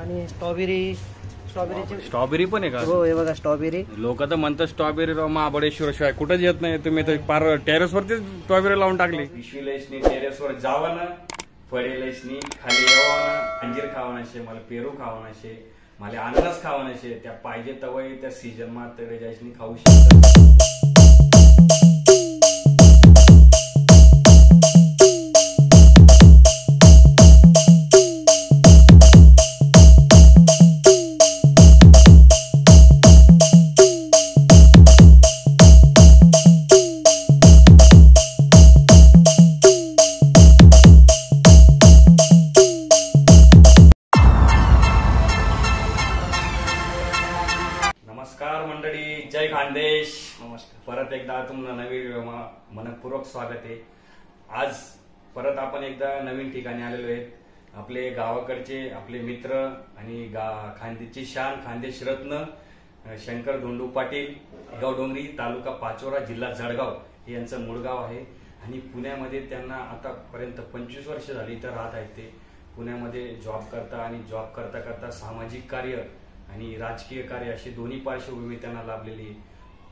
आणि स्ट्रॉबेरी पण आहे का? हो, हे बघा स्ट्रॉबेरी. लोक तर म्हणतात स्ट्रॉबेरी महाबळेश्वर शिवाय कुठंच येत नाही. तुम्ही तर पार टेरेसवरती स्ट्रॉबेरी लावून टाकली. पिशवीलायसनी टेरेसवर जावं ना, फळेलायसनी खाली यावं ना, अंजीर खावं नशे, मला पेरू खावं नशे, मला अननस खावं नशे, त्या पाहिजे तवय त्या सीजन मा तरी जायसनी खाऊ शकतात. नमस्कार मंडळी, जय खानदेश. नमस्कार. परत एकदा तुम्हाला नवीन व्हिडिओमा मनपूर्वक स्वागत आहे. आज परत आपण एकदा नवीन ठिकाणी आलेलो आहे. आपले गावाकडचे आपले मित्र आणि खानदेशची शान, खानदेश रत्न शंकर धोंडू पाटील, गावडोंगरी, तालुका पाचोरा, जिल्हा जळगाव हे यांचं मूळ गाव आहे. आणि पुण्यामध्ये त्यांना आतापर्यंत 25 वर्ष झाली इथं राहत आहेत. ते पुण्यामध्ये जॉब करता आणि जॉब करता करता सामाजिक कार्य आणि राजकीय कार्य अशी दोन्ही पार्श्वभूमी त्यांना लाभलेली.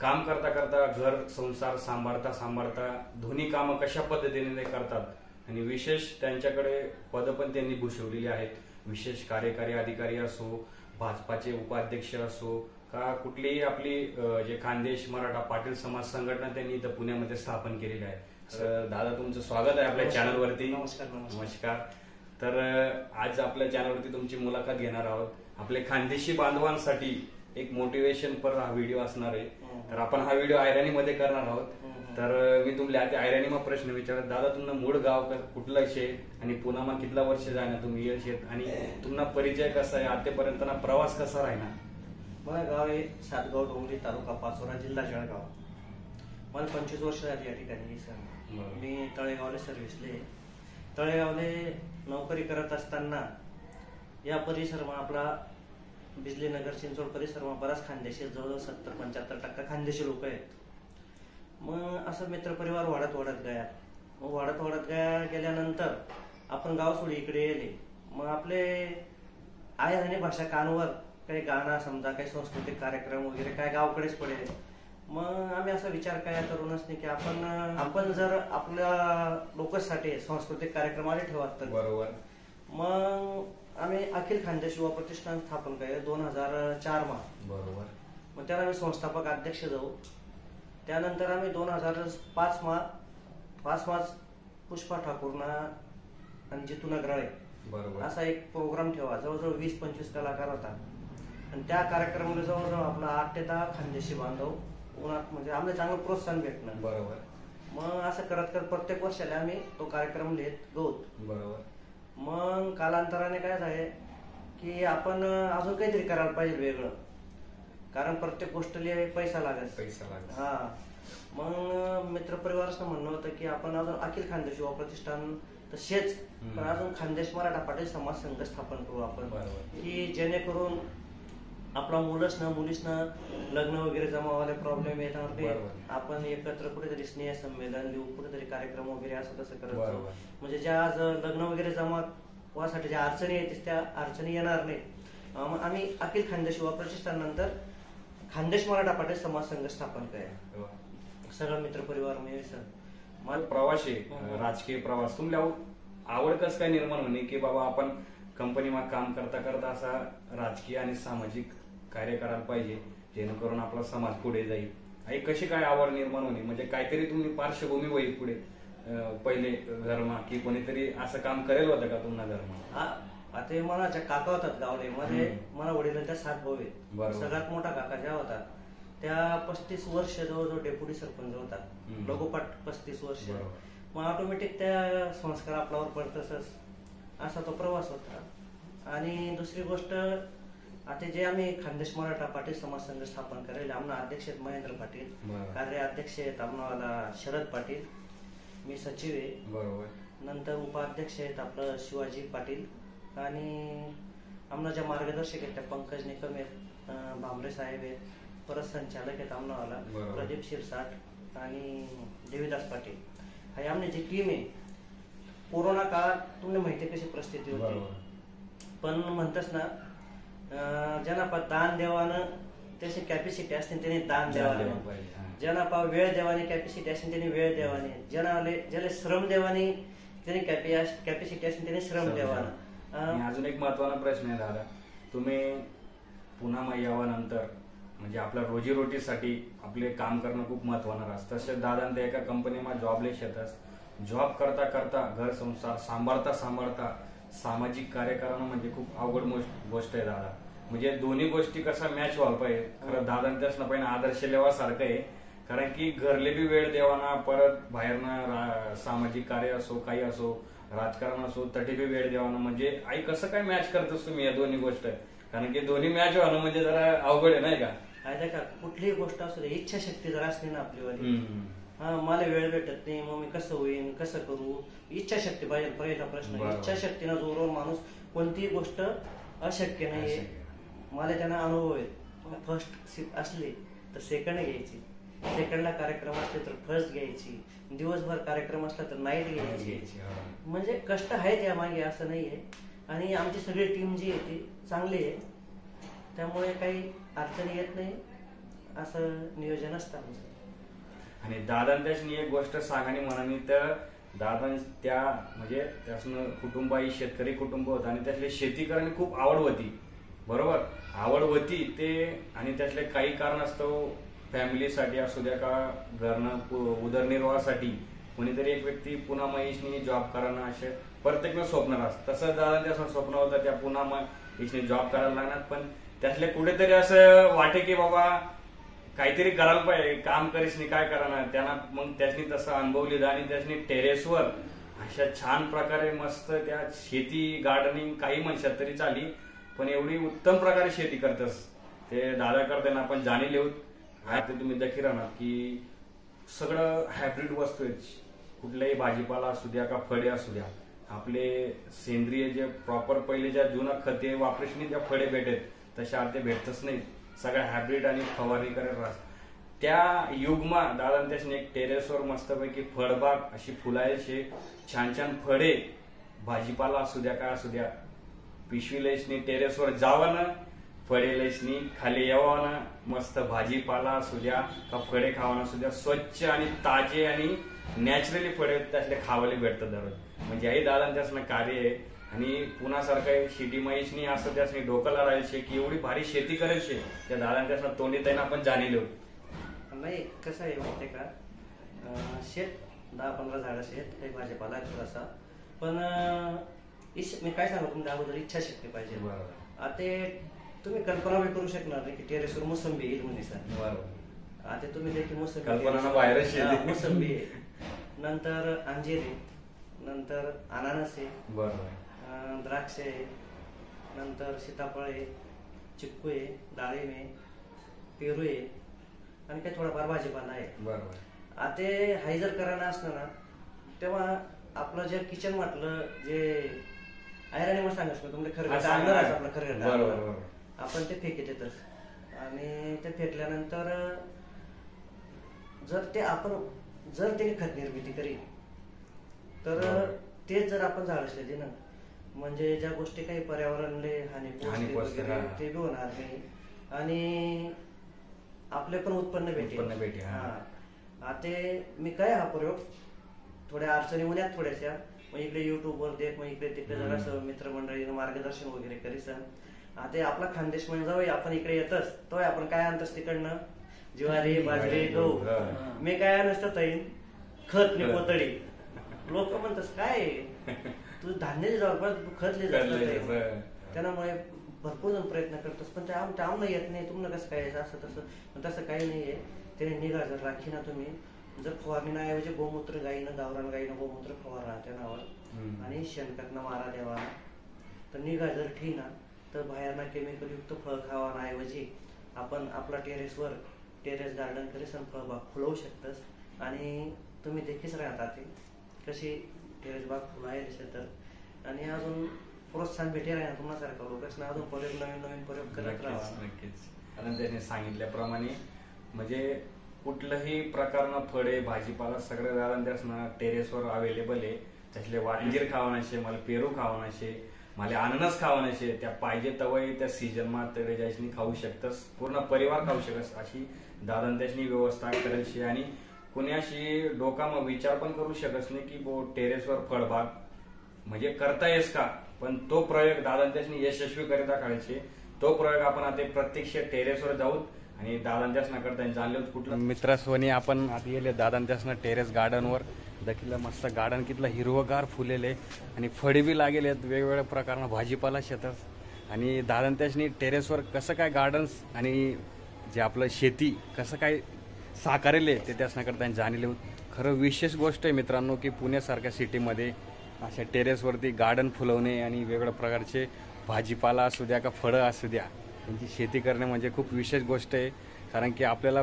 काम करता करता घर संसार सांभाळता सांभाळता दोन्ही कामं कशा पद्धतीने करतात आणि विशेष त्यांच्याकडे पद पण त्यांनी भूषवलेली आहेत. विशेष कार्यकारी अधिकारी असो, भाजपाचे उपाध्यक्ष असो का कुठलीही आपली जे खानदेश मराठा पाटील समाज संघटना त्यांनी इथं पुण्यामध्ये स्थापन केलेली आहे. तर दादा तुमचं स्वागत आहे आपल्या चॅनलवरती. नमस्कार. तर आज आपल्या चॅनलवरती तुमची मुलाखत घेणार आहोत. आपले खानदेशी बांधवांसाठी एक मोटिवेशन पर हा व्हिडिओ असणार आहे. तर आपण हा व्हिडिओ ऐराणीमध्ये करणार आहोत. तर मी तुमल्या ऐराणीमा प्रश्न विचारत, दादा तुमचं मूळ गाव कुठलं शे आणि पुण्यामा कितला वर्ष जाणार तुम्ही येल शेत आणि तुमचा परिचय कसा आहे, आतापर्यंत प्रवास कसा राहिना? माझं गाव आहे सातगाव डोंगरी, तालुका पाचोरा, जिल्हा जळगाव. मला 25 वर्ष झाली या ठिकाणी. मी तळेगावले सर्व्हिसले. तळेगावले नोकरी करत असताना या परिसरमा आपला बिजली नगर चिंचवड परिसरमा बराच खानदेशी, जवळजवळ 70-75% खानदेशी लोक आहेत. मग असं मित्रपरिवार वाढत गया. मग वाढत गेल्यानंतर आपण गाव सोडी इकडे येले. मग आपले आणि भाषा कानवर काही गाणं समजा, काही सांस्कृतिक कार्यक्रम वगैरे काय गावकडेच पडेल. मग आम्ही असा विचार काय करूनच नाही की आपण जर आपल्या लोकांसाठी सांस्कृतिक कार्यक्रम आले ठेवत तर बरोबर. मग आम्ही अखिल खानदेश युवा प्रतिष्ठान स्थापन केले 2004 मा. बरोबर. मग त्याला आम्ही संस्थापक अध्यक्ष जाऊ. त्यानंतर आम्ही 2005 मा पुष्पा ठाकूरना आणि जितू नगराळे बरोबर असा एक प्रोग्राम ठेवा. जवळजवळ 20-25 कलाकार होता आणि त्या कार्यक्रमाला जवळजवळ आपला 8 ते 10 खानदेशी बांधव उन्हात म्हणजे आम्हाला चांगलं प्रोत्साहन भेटणं. बरोबर. मग असं करत प्रत्येक वर्षाला आम्ही तो कार्यक्रम लिहित गौत. बरोबर. मग कालांतराने काय झाले की आपण अजून काहीतरी करायला पाहिजे वेगळं, कारण प्रत्येक गोष्टीला पैसा लागत. हा. मग मित्रपरिवाराचं म्हणणं होतं की आपण अजून अखिल खानदेश युवा प्रतिष्ठान तसेच पण अजून खानदेश मराठा पाटील समाज संघ स्थापन करू आपण, की जेणेकरून आपला मुलीसनं लग्न वगैरे जमावाले प्रॉब्लेम येणार नाही. आपण एकत्र कुठेतरी स्नेह संमेलन देऊ, कुठेतरी कार्यक्रम वगैरे असं तसं करत, म्हणजे ज्या आज लग्न वगैरे जमावासाठी ज्या अडचणी येतील त्या अडचणी येणार नाही. आम्ही अखिल खानदेश युवा प्रतिष्ठान नंतर खानदेश मराठा पाटील समाज संघ स्थापन केला. सगळं मित्रपरिवार मिळून प्रवासी राजकीय प्रवास तुमल्या आवड कसं काय निर्माण होणे की बाबा आपण कंपनीमा काम करता करता असा राजकीय आणि सामाजिक कार्य करायला पाहिजे जेणेकरून आपला समाज पुढे जाईल. आणि कशी काय आवड निर्माण होणे, म्हणजे काहीतरी तुम्ही पार्श्वभूमी होईल पुढे पहिले घरमा की कोणीतरी असं काम करेल होतं का तुम्हाला घरमा? आता मला काका होतात गावले मध्ये, मला वडिलांच्या 7 भाऊ आहेत. सगळ्यात मोठा काका ज्या होता त्या 35 वर्ष जवळजवळ डेप्युटी सरपंच होता, लगोपाठ 35 वर्ष. मग ऑटोमॅटिक त्या संस्कार आपल्यावर पडतच, असा तो प्रवास होता. आणि दुसरी गोष्ट आता जे आम्ही खानदेश मराठा पाटील समाज संघ स्थापन करायला आम्हाला अध्यक्ष आहेत महेंद्र पाटील, कार्याध्यक्ष आहेत आम्हाला शरद पाटील, मी सचिव आहे. बरोबर. नंतर उपाध्यक्ष आहेत आपलं शिवाजी पाटील आणि आम्हाला ज्या मार्गदर्शक आहेत त्या पंकज निकम आहेत, भांबरे साहेब आहेत, परत संचालक आहेत आम्हाला प्रदीप शिरसाट आणि देवीदास पाटील. ही आमची जी टीम आहे. कोरोना काळात तुम्हाला माहिती कशी परिस्थिती होती, पण म्हणतस ना ज्यांना दान देवानं त्याची कॅपॅसिटी असते त्याने दान द्यावाने, ज्यांना वेळ देवाने कॅपॅसिटी असते त्याने वेळ देवाने, ज्याला श्रम देवाने त्याने कॅपॅसिटी असते त्याने श्रम देवाना. अजून एक महत्वाचा प्रश्न आहे दादा, तुम्ही पुन्हा यावानंतर म्हणजे आपल्या रोजीरोटीसाठी आपले काम करणं खूप महत्वाचं असतं. तसे दादा ते एका कंपनीमध्ये जॉबले शेतात जॉब करता करता घर संसार सांभाळता सामाजिक कार्य करणं म्हणजे खूप अवघड गोष्ट आहे दादा. म्हणजे दोन्ही गोष्टी कसा मॅच व्हायला पाहिजे. खरं दादा त्यासनं पहिला आदर्श लेवासारखं आहे, कारण की घरले बी वेळ देवाना, परत बाहेरनं सामाजिक कार्य असो काही असो राजकारण असो तटी बी वेळ देवाना. म्हणजे आई कसं काय मॅच करतोस तुम्ही या दोन्ही गोष्ट, कारण की दोन्ही मॅच व्हावं म्हणजे जरा अवघड आहे नाही का. का कुठलीही गोष्ट असू दे इच्छाशक्ती जर असली ना आपलीवाली, मला वेळ भेटत नाही मग मी कसं होईन कसं करू, इच्छाशक्ती पाहिजे पहिला प्रश्न. इच्छाशक्तीनं जोरावर माणूस कोणतीही गोष्ट अशक्य नाहीये. मला त्यांना अनुभव आहे. फर्स्ट असली तर सेकंड घ्यायची, सेकंडला कार्यक्रम असले तर फर्स्ट घ्यायची, दिवसभर कार्यक्रम असला तर नाईट घ्यायची. म्हणजे कष्ट आहेत यामागे असं नाहीये. आणि आमची सगळी टीम जी आहे ती चांगली आहे, त्यामुळे काही अडचणी येत नाही असं नियोजन असतं आमचं. आणि दादांनी एक गोष्ट सांगानी म्हणानी तर दादा त्या म्हणजे त्यासनं कुटुंब ही शेतकरी कुटुंब होतं आणि त्यातले शेती करण्याची खूप आवड होती. बरोबर आवड होती ते, आणि त्यातले काही कारणास्तव फॅमिलीसाठी असू द्या का घरनं उदरनिर्वाहासाठी कोणीतरी एक व्यक्ती पुन्हा महेशनी जॉब करणं असे प्रत्येक स्वप्न असतं. तसं दादांचं स्वप्न होतं त्या पुन्हा महेशनी जॉब करायला लागणार. पण त्यातले कुठेतरी असं वाटे की बाबा काहीतरी करायला पाहिजे, काम करीस नाही काय करणार. त्यांना मग त्यासनी तसं अनुभव लिहिला आणि त्यासनी टेरेसवर अशा छान प्रकारे मस्त त्या शेती गार्डनिंग काही म्हणशात तरी चाली, पण एवढी उत्तम प्रकारे शेती करतस ते दादा करताना आपण जाणी लिहूत. ते तुम्ही दखी राहणार की सगळं हायब्रिड वस्तू आहेत. कुठल्याही भाजीपाला असू द्या का फळे असू द्या, आपले सेंद्रिय जे प्रॉपर पहिले ज्या जुना खते वापरशनी त्या फळे भेटत तशा अर्धे भेटतच नाही. सगळ्या हायब्रिड आणि फवारणी करत राहत. त्या युगमा दादा त्याने एक टेरेसवर मस्तपैकी फळबाग अशी फुलायचे छान छान फळे भाजीपाला असू द्या काय असू द्या, पिशवी लयसनी टेरेसवर जावं ना, फळे लयसनी खाली यावं ना, मस्त भाजीपाला असू द्या का फळे खावाना असू द्या, स्वच्छ आणि ताजे आणि नॅचरली फळे त्यातले खावायला भेटतात दररोज. म्हणजे आई दादा त्यासनं कार्य आहे. आणि पुन्हा सारखं शेती महेशनी असं त्यासनी डोकंला राहायचे की एवढी भारी शेती करायची त्या दादा त्यासनं तोंडी त्यांना आपण जाणीलो नाही. कसं आहे माहितीये का, शेत 10-15 झाडं शेत काही भाजीपाला थोडासा, पण मी काय सांगू तुमच्या अगोदर इच्छाशक्ती पाहिजे. आता तुम्ही कल्पना बी करू शकणार नाही की टेरेसवर मोसंबी येईल म्हणजे सर. आता तुम्ही देखील मोसंबी आहे, नंतर अंजीर आहे, नंतर अनानस आहे, द्राक्ष आहे, नंतर सीताफळ आहे, चिक्कू आहे, डाळिंब आहे, पेरू आहे आणि काही थोडाफार भाजीपाला आहे. आता हाय जर करायला असलं ना तेव्हा आपलं जे किचन म्हटलं जे आयराने मग सांगायचं तुमच्या खरं आपलं खरं आपण ते फेकीत येतच. आणि ते फेकल्यानंतर जर त्याने खत निर्मिती करी तर तेच जर आपण झाड असले ना, म्हणजे ज्या गोष्टी काही पर्यावरणले हानी पोचते ते बी होणार नाही आणि आपले पण उत्पन्न भेटेल. आता मी काय हा प्रयोग थोड्या अडचणी उन्यात थोड्याशा मग इकडे युट्यूबवर देख, मग इकडे तिकडे जरा मित्रमंडळीनं मार्गदर्शन वगैरे करीसन. आता आपला खानदेश म्हणजे जाऊया आपण इकडे येतच तो आपण काय आणतोस तिकडनं ज्वारी बाजरी गहू, मी काय आणत खत नि पोतळी. लोक म्हणतात काय तू धान्य जवळ तू खत लिहिलं, त्यामुळे भरपूर जण प्रयत्न करतोस पण ते आमना येत नाही. तुम्हाला कसं काय असं तसं तसं काही नाहीये. त्याने निघा जर राखी ना तुम्ही जर फवारणी ऐवजी गोमूत्र गाईनं गावरान गाईनं गोमूत्र फवारा त्यानावर आणि शेणखतनं मारा द्यावा तर निघा जर ठीक ना, तर बाहेरना केमिकल युक्त फळ खावाना ऐवजी आपण आपला टेरेस गार्डन करीस फळबाग फुलवू शकतस. आणि तुम्ही देखील राहतात कशी टेरेस बाग फुलायला तर आणि अजून प्रोत्साहन भेटेल आहे ना तुम्हासारखं लोकांना अजून प्रयोग नवीन प्रयोग करत राहा. नक्कीच. आणि त्याने सांगितल्याप्रमाणे म्हणजे कुठलंही प्रकारनं फळे भाजीपाला सगळं दादा टेरेसवर अवेलेबल आहे. त्यातले वांजीर खावानाशे मला पेरू खावानाशे मला आणूनच खावा नसे त्या पाहिजे तवय त्या सीजन मा तडे जायची खाऊ शकतस पूर्ण परिवार खाऊ शकस अशी दादा त्याची व्यवस्था करेल शे आणि कुणाशी डोकामा विचार पण करू शकस नाही की बो टेरेसवर फळबाग म्हणजे करता येस का पण तो प्रयोग दादा त्याची यशस्वी करिता काढायचे तो प्रयोग आपण आता प्रत्यक्ष टेरेसवर जाऊन आणि दादांच्यासना करता जाणले कुठलं मित्रासोनी आपण आता गेले दादांच्यासना टेरेस गार्डनवर देखील मस्त गार्डन कितलं हिरवगार फुलेले आणि फळी बी लागेल आहेत वेगवेगळ्या प्रकारनं भाजीपाला शेतात आणि दादांच्यासनी टेरेसवर कसं काय गार्डन्स आणि जे आपलं शेती कसं काय साकारेले ते त्यासना करता जाणले खरं विशेष गोष्ट आहे मित्रांनो की पुण्यासारख्या सिटीमध्ये अशा टेरेसवरती गार्डन फुलवणे आणि वेगवेगळ्या प्रकारचे भाजीपाला असू द्या का फळं असू द्या त्यांची शेती करणे म्हणजे खूप विशेष गोष्ट आहे कारण की आपल्याला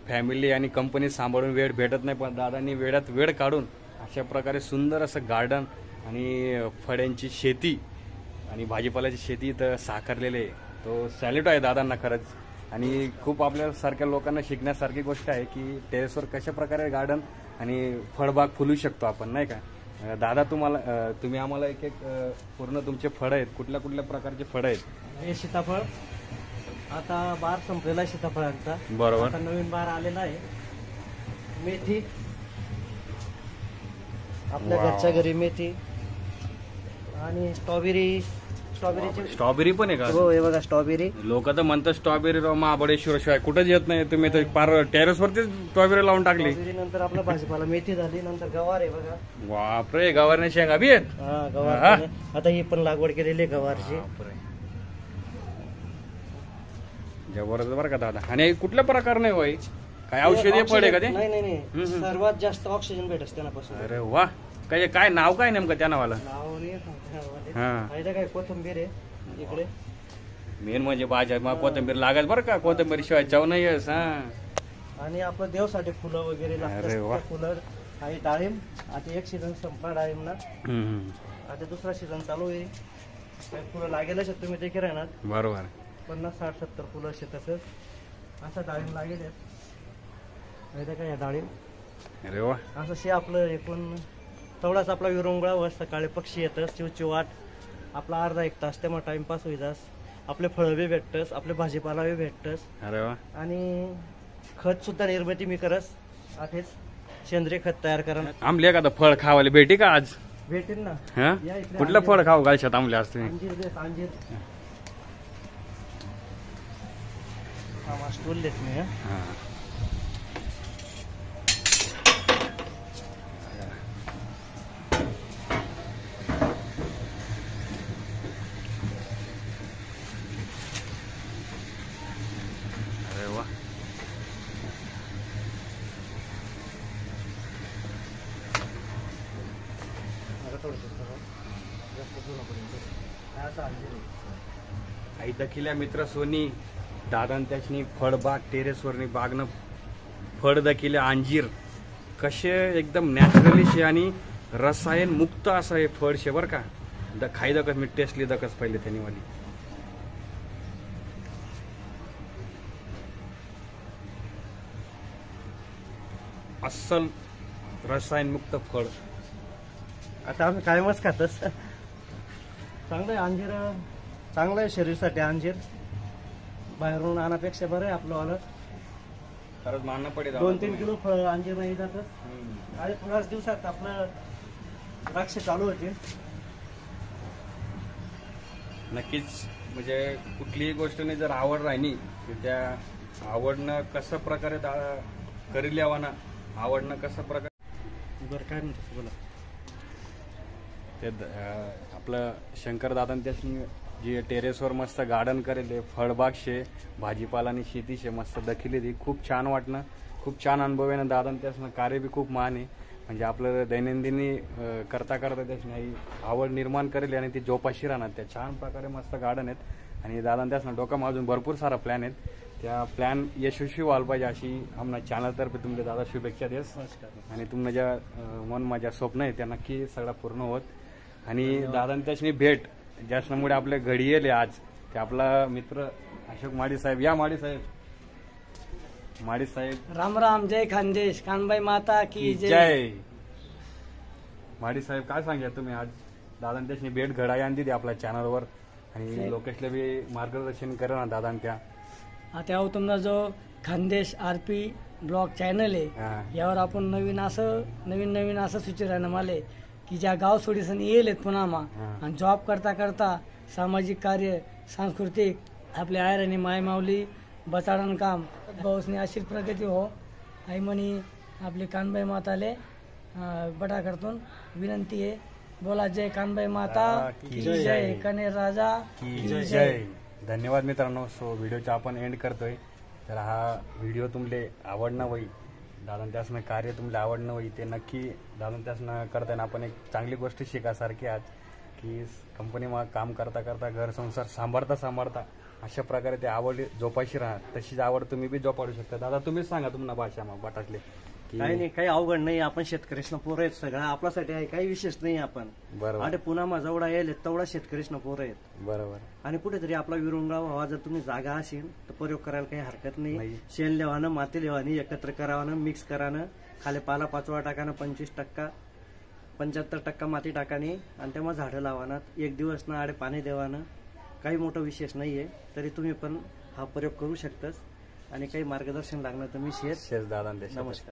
फॅमिली आणि कंपनी सांभाळून वेळ भेटत नाही पण दादांनी वेळात वेळ काढून अशा प्रकारे सुंदर असं गार्डन आणि फळ्यांची शेती आणि भाजीपाल्याची शेती इथं साकारलेली आहे तो सॅल्यूट आहे दादांना खरंच आणि खूप आपल्यासारख्या लोकांना शिकण्यासारखी गोष्ट आहे की टेरेसवर कशा प्रकारे गार्डन आणि फळबाग फुलू शकतो आपण नाही का दादा तुम्ही आम्हाला एक पूर्ण तुमचे फळं आहेत कुठल्या कुठल्या प्रकारचे फळं आहेत हे सीताफळ आता बार संपलेला आहे सीताफळांचा बरोबर आता नवीन बार आलेला आहे मेथी आपल्या घरच्या घरी मेथी आणि स्ट्रॉबेरी पण आहे का हो हे बघा स्ट्रॉबेरी लोक तर म्हणतात स्ट्रॉबेरी महाबळेश्वर शिवाय कुठेच येत नाही तुम्ही तर पार टेरेसवरतीच स्ट्रॉबेरी लावून टाकली नंतर आपला भाजीपाला मेथी झाली नंतर गवार आहे बघा बापरे गवारने शेंगा बी आहेत गवार आता ही पण लागवड केलेली आहे गवारची जबरदस्त बरं का दादा आणि कुठल्या प्रकार नाही होय काय औषधी फळे का ते नाही सर्वात जास्त ऑक्सिजन भेटत त्यापासून अरे वा काय नाव काय नेमकं त्या नावाला काय कोथिंबीर आहे इकडे मेन म्हणजे भाज्या मग कोथिंबीर लागत बरं का कोथिंबीर शिवाय चव नाही आणि आपलं देवसाठी फुलं वगैरे लागतात फुलं आणि डाळिंब आता एक सीझन संपला डाळिंबला आता दुसरा सीझन चालू आहे फुलं लागेलच तुम्ही देखील राहणार बरोबर 50-60-70 फुलं असे तसंच असं डाळिंब लागेल माहिती का या डाळिंब अरे वा असं शे आपलं एकूण तेवढाच आपला विरंगुळा व सकाळी पक्षी येतस चिवचिवाट आपला अर्धा एक तास तेव्हा टाइमपास होईतास आपले फळं बी भेटतस आपले भाजीपाला बी भेटतस अरे वा आणि खत सुद्धा निर्मिती मी करस आधीच सेंद्रिय खत तयार करा आमले एखादं फळ खावायला भेटी का आज भेटेल ना कुठलं फळ खाऊ गायशात आमले असते अंजीर स्टूल देत मी अरे वा आई दखिल्या मित्र सोनी दादान त्याची फळबाग टेरेसवरनी बागनं फळ दखिले अंजीर कसे एकदम नॅचरली शे आणि रसायन मुक्त असं हे फळ शे बरं का खाई दकस मी टेस्टली दकस पहिले त्यांनी वाली अस्सल रसायन मुक्त फळ आता आम्ही कायमच खातच चांगलं आहे अंजीर चांगलं आहे शरीरासाठी अंजीर बाहेरून आणण्यापेक्षा बरं आहे आपलं वालं खरंच मानणं पडेल 2-3 किलो फळ अंजीर नाही जातं आणि थोड्याच दिवसात आपलं द्राक्ष चालू होते नक्कीच म्हणजे कुठलीही गोष्टीने जर आवड राहिली तर त्या आवडणं कसं प्रकारे करी यावाना आवडणं कसं प्रकारे बरं काय म्हणतो बोला ते आपलं शंकर दादान त्याची जी टेरेसवर मस्त गार्डन करेल फळबाग शे भाजीपाला आणि शेती शे मस्त दखिली ती खूप छान वाटणं खूप छान अनुभव आहे ना दादान त्याचं कार्य बी खूप मान आहे म्हणजे आपलं दैनंदिनी करता त्याची आवड निर्माण करेल आणि ती जोपाशी राहणार त्या छान प्रकारे मस्त गार्डन आहेत आणि दादान त्याचं डोकं अजून भरपूर सारा प्लॅन आहेत त्या प्लॅन यशस्वी व्हायला पाहिजे अशी आम्हाला चॅनलतर्फे तुमच्या दादा शुभेच्छा देस आणि तुमनं ज्या मन माझ्या स्वप्न आहे त्या नक्की सगळं पूर्ण होत आणि दादान त्याची भेट ज्याच्यामुळे आपल्या घडी येले आज ते आपला मित्र अशोक माडी साहेब या माडी साहेब राम राम जय खानदेश कानबाई माता की जय माडी साहेब काय सांगा तुम्ही आज दादा त्याची भेट घडाई आणली ती आपल्या चॅनलवर आणि लोकेशला बी मार्गदर्शन करा ना दादा त्या आता तुमचा जो खानदेश RP ब्लॉग चॅनल आहे यावर आपण नवीन असं सुचवलं मला की ज्या गाव सोडीसन येईल पुन्हा आणि जॉब करता करता सामाजिक कार्य सांस्कृतिक आपल्या आयर आणि मायमावली बचाडण काम भाऊसनी अशीच प्रगती हो आई म्हणी आपली कानबाई माताले बटा करतून विनंती आहे. बोला जय कानबाई माता की जय, कनेर राजा की जय. धन्यवाद मित्रांनो. सो व्हिडिओचा आपण एंड करतोय. तर हा व्हिडिओ तुमले आवडणं होई दादा त्यासनं कार्य तुमले आवडणं होई ते नक्की दादा त्यासनं करताना आपण एक चांगली गोष्ट शिकासारखी आज की कंपनीमा काम करता करता घर संसार सांभाळता अशा प्रकारे ते आवड जोपाशी राहणार तशीच आवड तुम्ही बी जोपाडू शकता. दादा तुम्हीच सांगा तुम्हाला भाषा बटाटले काही नाही, काही अवघड नाही. आपण शेतकरीसनं पोरं आहेत, सगळं आपल्यासाठी आहे, काही विशेष नाही. आपण बरोबर आणि पुन्हा जेवढा येईल तेवढा शेतकरीसनं पोरं आहेत. बरोबर. आणि कुठेतरी आपला विरंगाव व्हावा. जर तुम्ही जागा असेल तर प्रयोग करायला काही हरकत नाही. शेण लेवानं माती लेवानी एकत्र करावानं मिक्स करानं खाली पाला 5 टाकानं 25% 75% माती टाकानी आणि तेव्हा झाडं लावाना. 1 दिवस ना आडे पाणी देवानं. काही मोठं विशेष नाहीये. तरी तुम्ही पण हा प्रयोग करू शकताच आणि काही मार्गदर्शन लागणार तर मी शेअर दादा. नमस्कार.